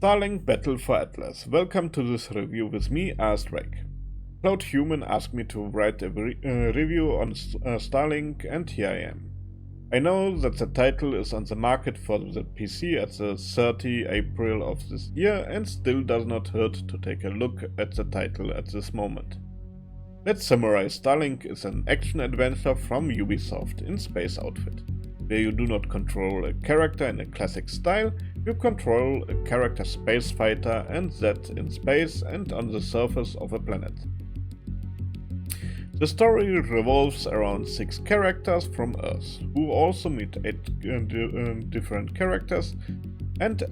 Starlink Battle for Atlas. Welcome to this review with me, A.S.Drake. CloudHuman asked me to write a review on Starlink, and here I am. I know that the title is on the market for the PC at the 30 April of this year, and still does not hurt to take a look at the title at this moment. Let's summarize. Starlink is an action-adventure from Ubisoft in Space Outfit, where you do not control a character in a classic style. You control a character space fighter, and that in space and on the surface of a planet. The story revolves around 6 characters from Earth, who also meet 8 different characters, and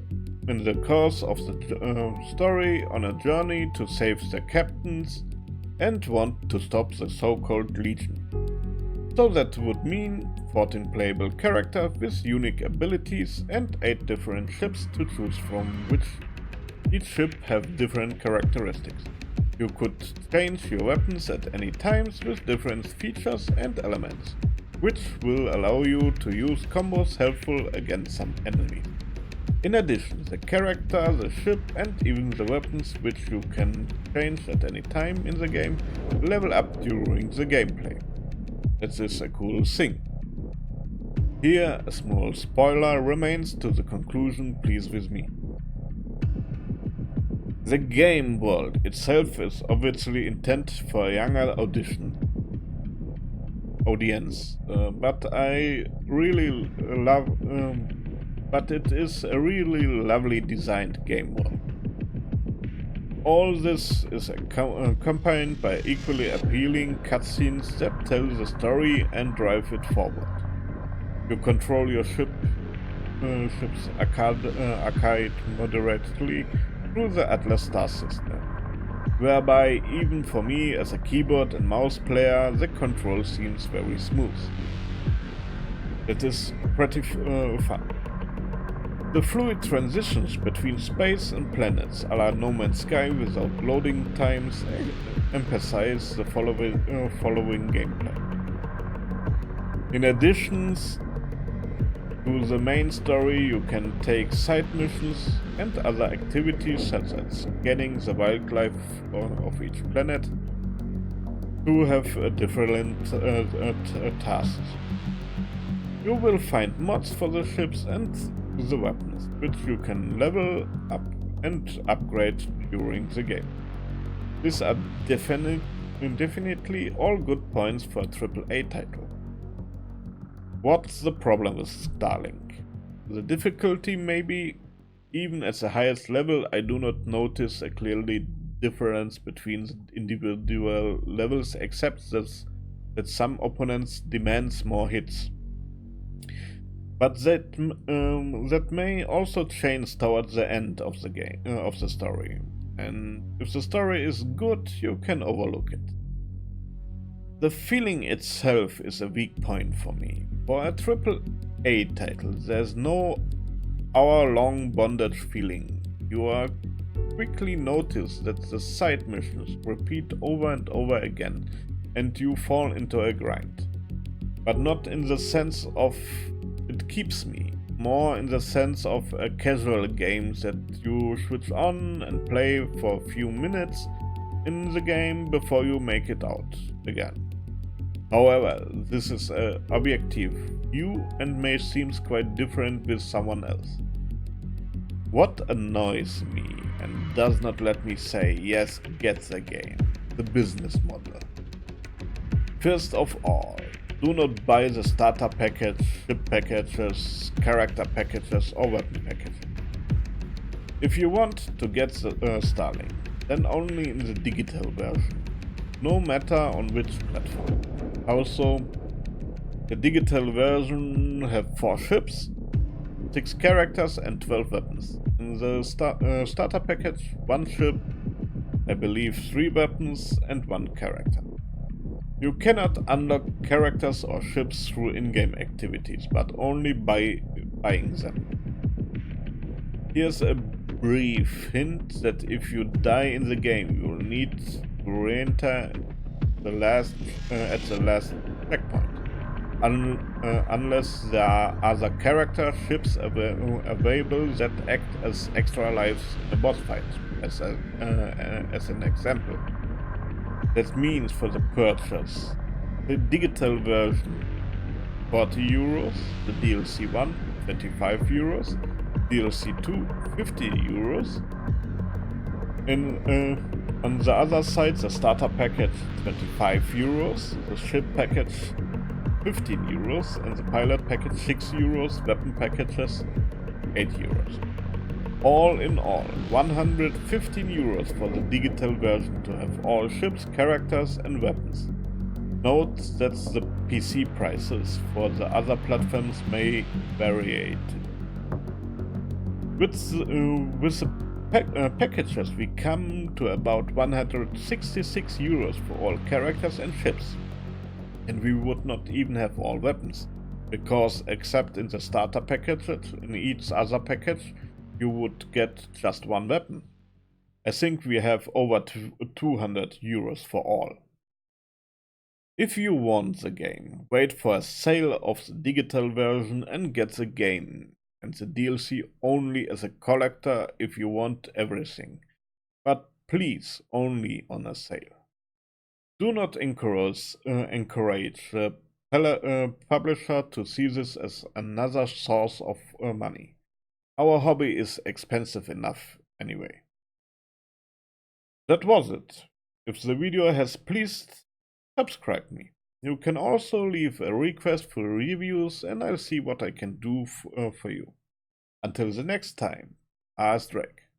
in the course of the story on a journey to save their captains and want to stop the so-called Legion. So that would mean 14 playable characters with unique abilities and 8 different ships to choose from, which each ship have different characteristics. You could change your weapons at any times with different features and elements, which will allow you to use combos helpful against some enemies. In addition, the character, the ship and even the weapons, which you can change at any time in the game, level up during the gameplay. That is a cool thing. Here a small spoiler remains to the conclusion, please with me. The game world itself is obviously intended for a younger audience, but it is a really lovely designed game world. All this is accompanied by equally appealing cutscenes that tell the story and drive it forward. You control your ship's arcade moderately through the Atlas star system, whereby even for me as a keyboard and mouse player the control seems very smooth. It is pretty fun. The fluid transitions between space and planets a la No Man's Sky without loading times emphasize the following gameplay. In addition to the main story, you can take side missions and other activities such as scanning the wildlife of each planet to have different tasks. You will find mods for the ships and the weapons, which you can level up and upgrade during the game. These are definitely all good points for a AAA title. What's the problem with Starlink? The difficulty maybe. Even at the highest level, I do not notice a clearly difference between the individual levels, except that some opponents demand more hits. But that may also change towards the end of the game, of the story. And if the story is good, you can overlook it. The feeling itself is a weak point for me. For a AAA title, there's no hour-long bondage feeling. You are quickly notice that the side missions repeat over and over again, and you fall into a grind. But not in the sense of it keeps me, more in the sense of a casual game that you switch on and play for a few minutes in the game before you make it out again. However, this is an objective view and may seem quite different with someone else. What annoys me and does not let me say yes, get the game, the business model. First of all, do not buy the starter package, ship packages, character packages or weapon packages. If you want to get the Starlink, then only in the digital version, no matter on which platform. Also, the digital version have 4 ships, 6 characters and 12 weapons. In the starter package, 1 ship, I believe 3 weapons and 1 character. You cannot unlock characters or ships through in-game activities, but only by buying them. Here's a brief hint that if you die in the game, you will need to re-enter at the last checkpoint. unless there are other character ships available that act as extra lives in a boss fight, as an example. That means for the purchase, the digital version 40 euros, the DLC 1 25 euros, DLC 2 50 euros. On the other side, the starter package 25 euros, the ship package 15 euros, and the pilot package 6 euros, weapon packages 8 euros. All in all, 115 euros for the digital version to have all ships, characters and weapons. Note that the PC prices for the other platforms may vary. With the packages we come to about 166 euros for all characters and ships. And we would not even have all weapons, because except in the starter package, in each other package you would get just one weapon. I think we have over 200 euros for all. If you want the game, wait for a sale of the digital version and get the game and the DLC only as a collector if you want everything, but please only on a sale. Do not encourage the publisher to see this as another source of money. Our hobby is expensive enough anyway. That was it. If the video has pleased, subscribe me. You can also leave a request for reviews and I'll see what I can do for you. Until the next time, A.S.Drake.